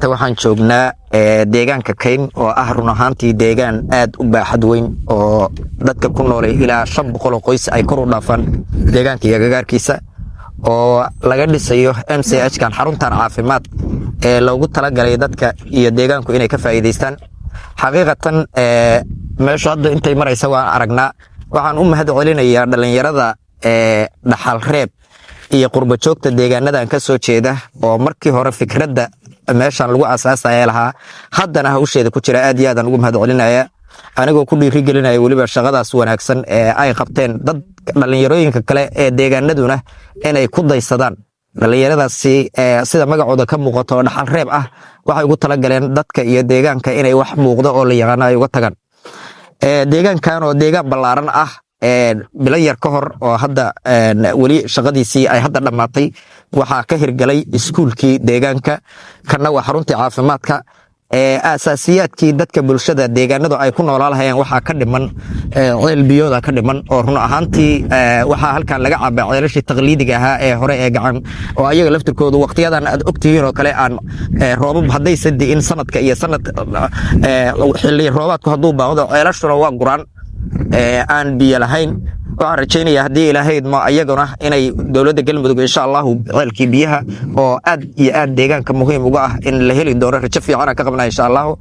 waxaan joognaa deegaanka Kayn oo ah run ahaantii deegaan aad u baaxad weyn oo dadka ku nool ilaa 500 qoys ay kor u dhaafan deegaanka iyo gagaarkiisa oo laga dhisayo MCH kan xaruntan caafimaad ee loogu talagalay dadka iyo deegaanku inay ka faa'iideystaan xaqiiqatan meesha hadda intay maraysa waan aragnaa waxaan u mahad celinayaa dhalinyarada dhaxal reeb iyo qurba joogta deegaanadan ka soo jeeda oo markii hore fikradda meeshan lagu asaasay lahaa haddana hawsheeda ku jira aad iyo aad ugu mahad celinaya anigoo ku dhiirigelinaya waliba shaqadaas wanaagsan ee ay qabteen dad dhalinyarooyinka kale ee deegaanaduna inay ku daysadaan dhalinyaradaasi sida magacooda ka muuqato dhaxal reeb ah waxay ugu tala galeen dadka iyo deegaanka inay wax muuqdo oo la yaqaan ay uga tagaan deegaankan oo deegaan ballaaran ah bilan yar ka hor oo hadda wali shaqadiisii ay hadda dhamaatay waxaa ka hirgalay iskuulkii deegaanka kana waa xaruntii caafimaadka asaasiyaadkii dadka bulshada deegaanadu ay ku noolaalahayeen waxaa ka dhiman ceel biyooda ka dhiman oo run ahaantii waxaa halkan laga cabay ceelashii taqliidiga ahaa ee hore ee gacan oo ayaga laftirkoodu waqtiyadan aad ogtihiin oo kale aan roobab haddaysan di'in sanadka iyo sanad xilli roobaadku hadduu baaqdo ceelashuna waa guraan aan biyo lahayn waxaan rajaynayaa haddii ilaahay ma ayaguna inay dowladda galmudug insha allahu ceelkii biyaha oo aad iyo aad deegaanka muhiim uga ah in la heli doono rajo fiican ka qabnaa insha allahu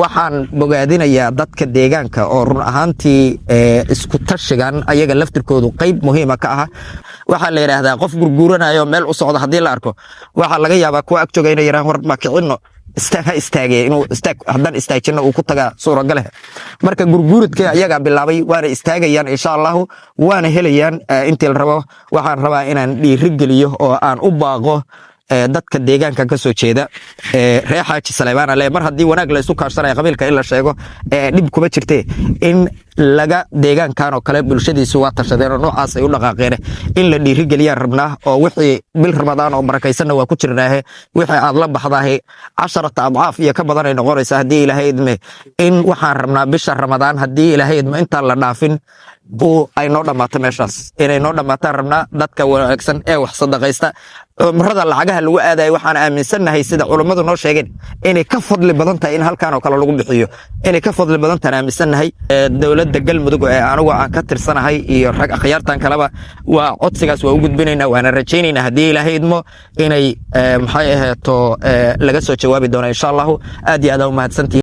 waxaan bogaadinayaa dadka deegaanka oo run ahaantii isku tashigan ayaga laftirkoodu qayb muhiima ka ah waxaa la yiraahdaa qof gurguuranayo meel u socdo haddii la arko waxaa laga yaabaa kuwa ag jooga inay yiraahdaan war ma kicino istaagay inuu haddaan istaajino uu ku tagaa suuragal ah marka gurguuridka ayaga bilaabay waana istaagayaan insha allahu waana helayaan intii la rabo waxaan rabaa inaan dhiirigeliyo oo aan u baaqo dadka deegaanka ka soo jeeda reer Xaaji Saleymaan ale mar haddii wanaag la isku kaashanayo qabiilka in la sheego dhib kuma jirtee in laga deegaankan oo kale bulshadiisu waa tashadeen oo noocaas ay u dhaqaaqeen in la dhiirigeliyaan rabnaa oo wixii bil Ramadaan oo barakaysan waa ku jirnaahe wixii aad la baxdahay 10 adcaaf iyo ka badan ay noqonaysaa haddii Ilaahay idme in waxaan rabnaa bisha Ramadaan haddii Ilaahay idme inta la dhaafin ay noo dhamaato meeshaas inay noo dhamaataan rabnaa dadka wanaagsan ee wax sadaqaysta umrada lacagaha lagu aadayo waxaan aaminsanahay sida culimadu noo sheegeen inay ka fadli badan tahay in halkaan oo kale lagu bixiyo inay ka fadli badan tahay aaminsanahay dowladda galmudug ee anigu aan ka tirsanahay iyo rag akhyaartan kaleba waa codsigaas waa u gudbinaynaa waana rajaynaynaa haddii Ilaahay idmo inay maxay ahaato laga soo jawaabi doono insha Allah aad iyo aad u mahadsantii